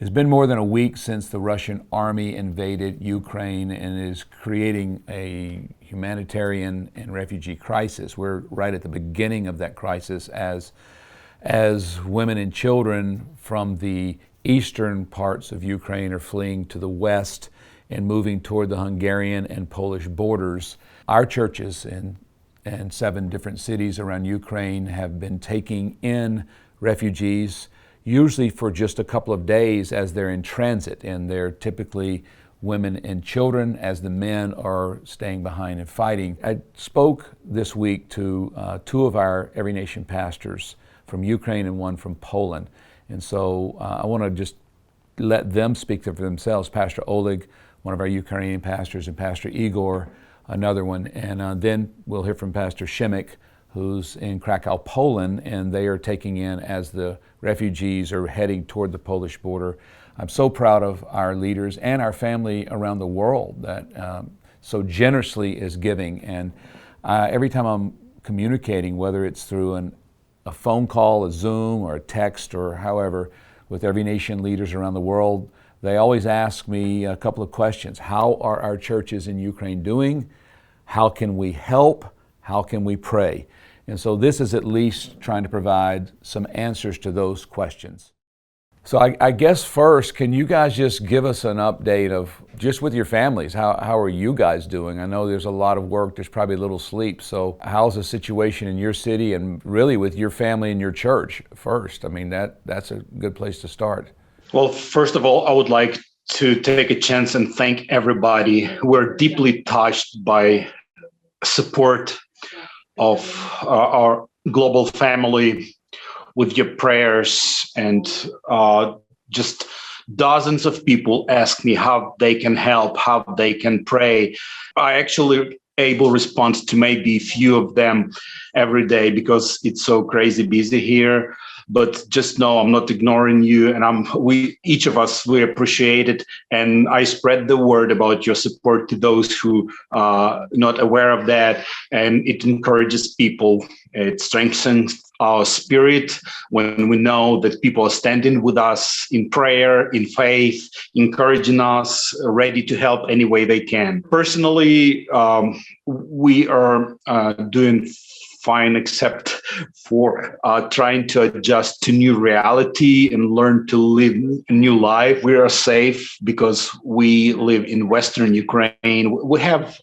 It's been more than a week since the Russian army invaded Ukraine and is creating a humanitarian and refugee crisis. We're right at the beginning of that crisis as women and children from the eastern parts of Ukraine are fleeing to the west and moving toward the Hungarian and Polish borders. Our churches in 7 different cities around Ukraine have been taking in refugees, usually for just a couple of days as they're in transit, and they're typically women and children as the men are staying behind and fighting. I spoke this week to 2 of our Every Nation pastors from Ukraine and 1 from Poland. And so I want to just let them speak for themselves. Pastor Oleg, one of our Ukrainian pastors, and Pastor Igor, another one. And then we'll hear from Pastor Shimek, who's in Krakow, Poland, and they are taking in as the refugees are heading toward the Polish border. I'm so proud of our leaders and our family around the world that so generously is giving. And every time I'm communicating, whether it's through a phone call, a Zoom, or a text, or however, with Every Nation leaders around the world, they always ask me a couple of questions. How are our churches in Ukraine doing? How can we help? How can we pray? And so this is at least trying to provide some answers to those questions. So I guess first, can you guys just give us an update of just with your families? How are you guys doing? I know there's a lot of work, there's probably a little sleep. So how's the situation in your city and really with your family and your church first? I mean, that's a good place to start. Well, first of all, I would like to take a chance and thank everybody. We're deeply touched by support of our global family with your prayers, and just dozens of people ask me how they can help, how they can pray. I actually able response to maybe a few of them every day because it's so crazy busy here. But just know I'm not ignoring you, and each of us, we appreciate it. And I spread the word about your support to those who are not aware of that, and it encourages people. It strengthens our spirit when we know that people are standing with us in prayer, in faith, encouraging us, ready to help any way they can. Personally, we are doing fine, except for trying to adjust to new reality and learn to live a new life. We are safe because we live in Western Ukraine. We have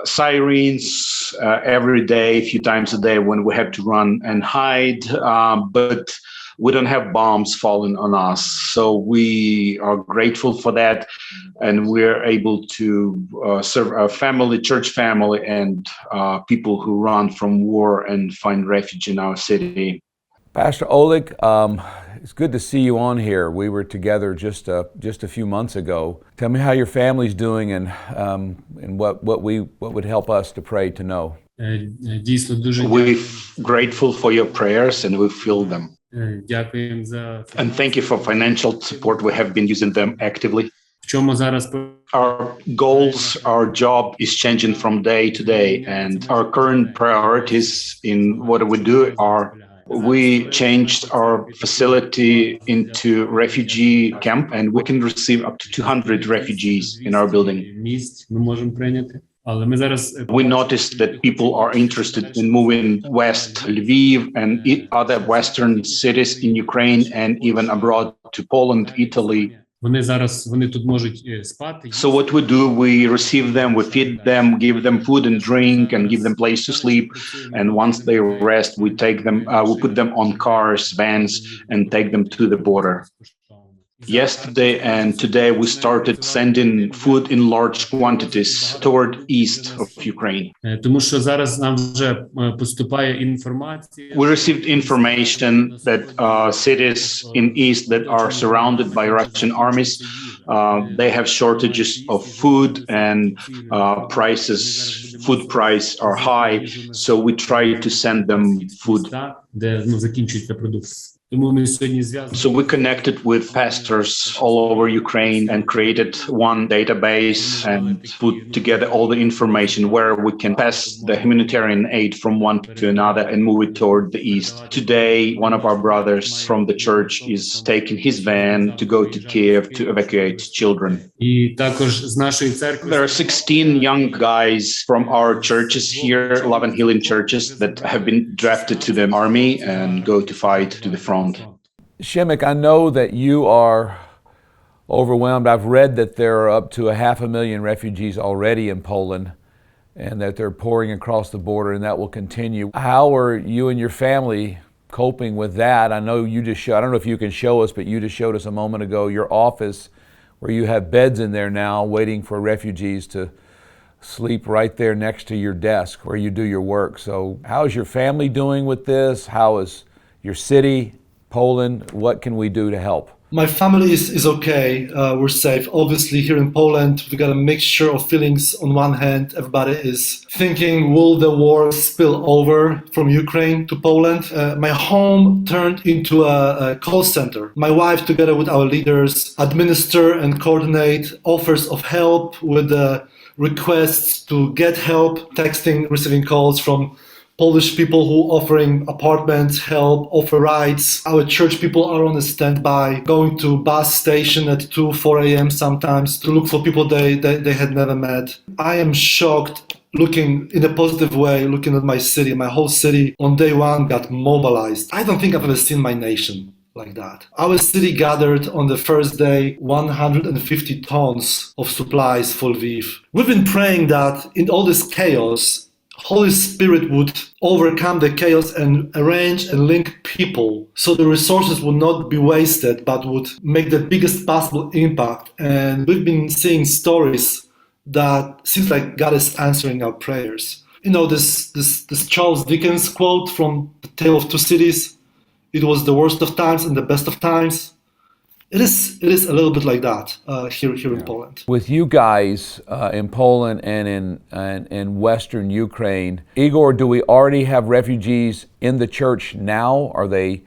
sirens every day, a few times a day when we have to run and hide, but we don't have bombs falling on us. So we are grateful for that. And we're able to serve our family, church family, and people who run from war and find refuge in our city. Pastor Oleg, it's good to see you on here. We were together just a few months ago. Tell me how your family's doing and what would help us to pray to know. We're grateful for your prayers and we feel them. And thank you for financial support. We have been using them actively. Our goals, our job is changing from day to day, and our current priorities in what we do are we changed our facility into refugee camp, and we can receive up to 200 refugees in our building. We noticed that people are interested in moving west, Lviv and other western cities in Ukraine and even abroad to Poland, Italy. So what we do, we receive them, we feed them, give them food and drink, and give them place to sleep. And once they rest, we take them, we put them on cars, vans, and take them to the border. Yesterday and today we started sending food in large quantities toward east of Ukraine. We received information that cities in east that are surrounded by Russian armies, they have shortages of food and food prices are high, so we try to send them food. Тому ми сьогодні зв'язані. So we connected with pastors all over Ukraine and created one database and put together all the information where we can pass the humanitarian aid from one to another and move it toward the east. Today, one of our brothers from the church is taking his van to go to Kiev to evacuate children. І також з нашої церкви There are 16 young guys from our churches here, love and healing churches, that have been drafted to the army and go to fight to the front. Shemek, I know that you are overwhelmed. I've read that there are up to 500,000 refugees already in Poland and that they're pouring across the border, and that will continue. How are you and your family coping with that? I know you just I don't know if you can show us, but you just showed us a moment ago your office where you have beds in there now waiting for refugees to sleep right there next to your desk where you do your work. So how is your family doing with this? How is your city, Poland? What can we do to help? My family is okay. We're safe. Obviously, here in Poland, we got a mixture of feelings. On one hand, everybody is thinking, will the war spill over from Ukraine to Poland? My home turned into a call center. My wife, together with our leaders, administer and coordinate offers of help with requests to get help, texting, receiving calls from Polish people who offering apartments, help, offer rides. Our church people are on a standby, going to bus station at 2, 4 a.m. sometimes to look for people they had never met. I am shocked, looking in a positive way, looking at my city. My whole city on day one got mobilized. I don't think I've ever seen my nation like that. Our city gathered on the first day 150 tons of supplies for Lviv. We've been praying that in all this chaos, Holy Spirit would overcome the chaos and arrange and link people so the resources would not be wasted but would make the biggest possible impact. And we've been seeing stories that seems like God is answering our prayers. You know, this Charles Dickens quote from The Tale of Two Cities, it was the worst of times and the best of times. It is a little bit like that here in Poland. With you guys in Poland and in Western Ukraine, Igor, do we already have refugees in the church now? Are they?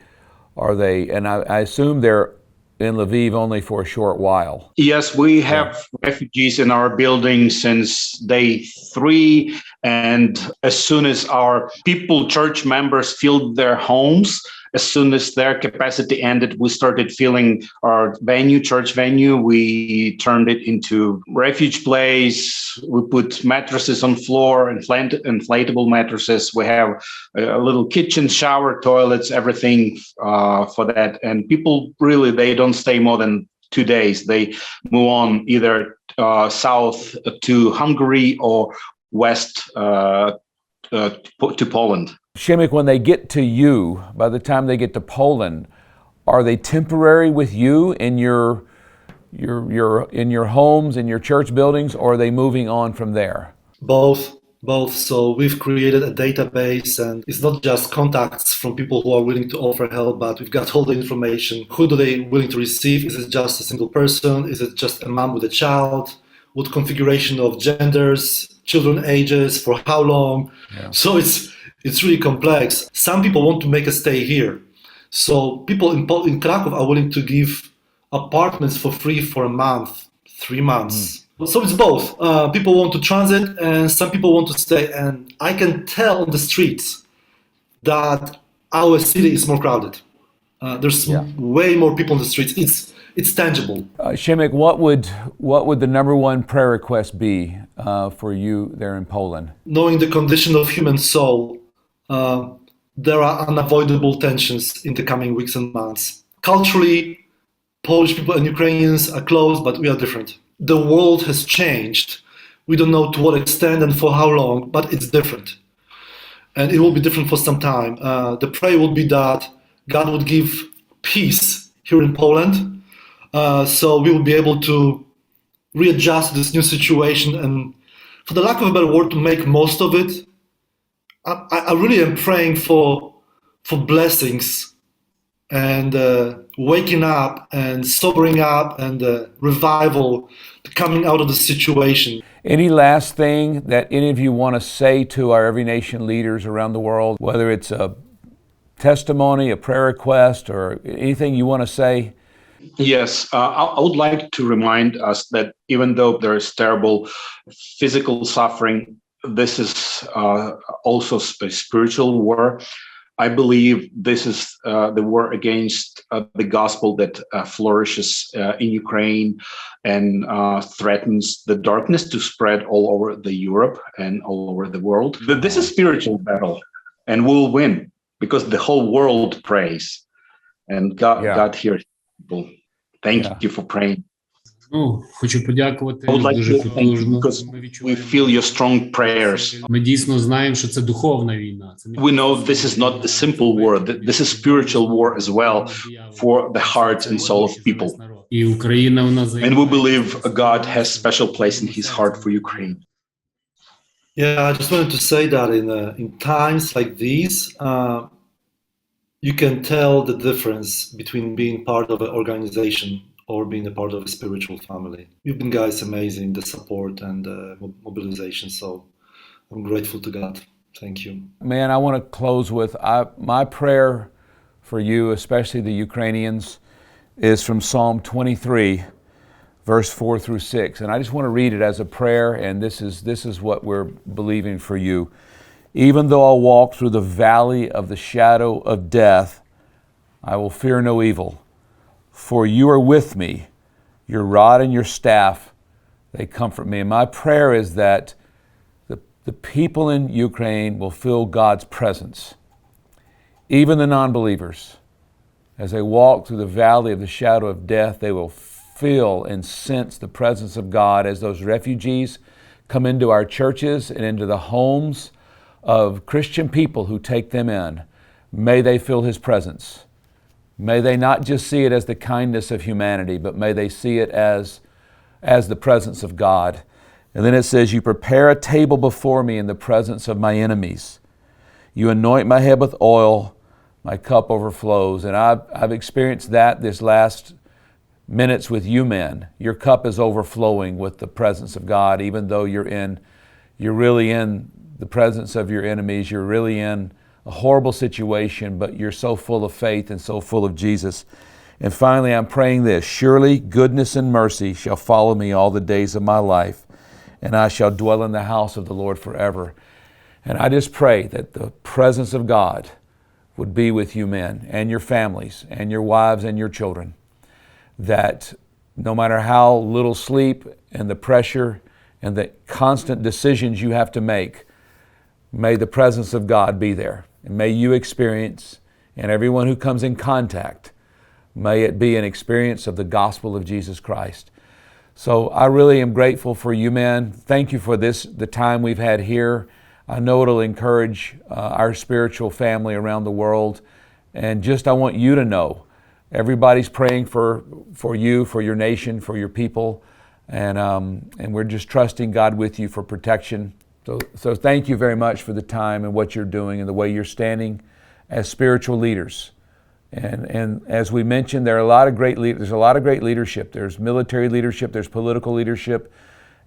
And I assume they're in Lviv only for a short while. Yes, we have refugees in our building since day 3. And as soon as our church members filled their homes, as soon as their capacity ended, we started filling our church venue. We turned it into refuge place. We put mattresses on floor, inflatable mattresses. We have a little kitchen, shower, toilets, everything for that. And people really, they don't stay more than 2 days. They move on either south to Hungary or west to Poland. Shemek, when they get to you, by the time they get to Poland, are they temporary with you in your homes, in your church buildings, or are they moving on from there? Both. So we've created a database, and it's not just contacts from people who are willing to offer help, but we've got all the information. Who do they willing to receive? Is it just a single person? Is it just a mom with a child? What configuration of genders, children ages, for how long? Yeah. So it's really complex. Some people want to make a stay here. So people in Krakow are willing to give apartments for free for a month, 3 months. So it's both. People want to transit and some people want to stay. And I can tell on the streets that our city is more crowded. There's way more people on the streets. It's tangible. Shemek, what would the number one prayer request be for you there in Poland? Knowing the condition of human soul, there are unavoidable tensions in the coming weeks and months. Culturally, Polish people and Ukrainians are close, but we are different. The world has changed. We don't know to what extent and for how long, but it's different. And it will be different for some time. The prayer would be that God would give peace here in Poland, so we will be able to readjust this new situation and, for the lack of a better word, to make most of it. I really am praying for blessings and waking up and sobering up and revival coming out of the situation. Any last thing that any of you want to say to our Every Nation leaders around the world, whether it's a testimony, a prayer request, or anything you want to say? Yes, I would like to remind us that even though there is terrible physical suffering, this is also a spiritual war. I believe this is the war against the gospel that flourishes in Ukraine and threatens the darkness to spread all over the Europe and all over the world. This is a spiritual battle, and we'll win because the whole world prays, and God hears people. Thank you for praying. Ну, хочу подякувати I would like дуже to thank you потужно. because Ми we відчуваємо, feel your strong prayers. Ми дійсно знаємо, що це духовна війна. Це не We know this is not a simple war. This is spiritual war as well for the hearts and soul of people. І Україна у нас And we believe God has special place in His heart for Ukraine. Yeah, I just wanted to say that in times like these, you can tell the difference between being part of an organization or being a part of a spiritual family. You've been guys amazing, the support and mobilization. So I'm grateful to God. Thank you. Man, I want to close with my prayer for you, especially the Ukrainians, is from Psalm 23, verse 4 through 6. And I just want to read it as a prayer, and this is what we're believing for you. Even though I walk through the valley of the shadow of death, I will fear no evil. For you are with me, your rod and your staff, they comfort me. And my prayer is that the people in Ukraine will feel God's presence. Even the non-believers, as they walk through the valley of the shadow of death, they will feel and sense the presence of God as those refugees come into our churches and into the homes of Christian people who take them in. May they feel His presence. May they not just see it as the kindness of humanity, but may they see it as the presence of God. And then it says, you prepare a table before me in the presence of my enemies. You anoint my head with oil, my cup overflows. And I've experienced that this last minutes with you men. Your cup is overflowing with the presence of God, even though you're really in the presence of your enemies. You're really in a horrible situation, but you're so full of faith and so full of Jesus. And finally, I'm praying this: surely goodness and mercy shall follow me all the days of my life, and I shall dwell in the house of the Lord forever. And I just pray that the presence of God would be with you men and your families and your wives and your children, that no matter how little sleep and the pressure and the constant decisions you have to make, may the presence of God be there. And may you experience, and everyone who comes in contact, may it be an experience of the gospel of Jesus Christ. So I really am grateful for you men. Thank you for the time we've had here. I know it'll encourage our spiritual family around the world. And just I want you to know, everybody's praying for you, for your nation, for your people. And we're just trusting God with you for protection. So thank you very much for the time and what you're doing and the way you're standing as spiritual leaders. And as we mentioned, there's a lot of great leadership. There's military leadership, there's political leadership,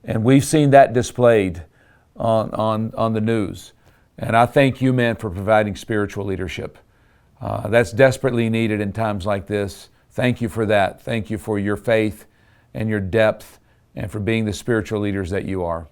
and we've seen that displayed on the news. And I thank you, men, for providing spiritual leadership. That's desperately needed in times like this. Thank you for that. Thank you for your faith and your depth and for being the spiritual leaders that you are.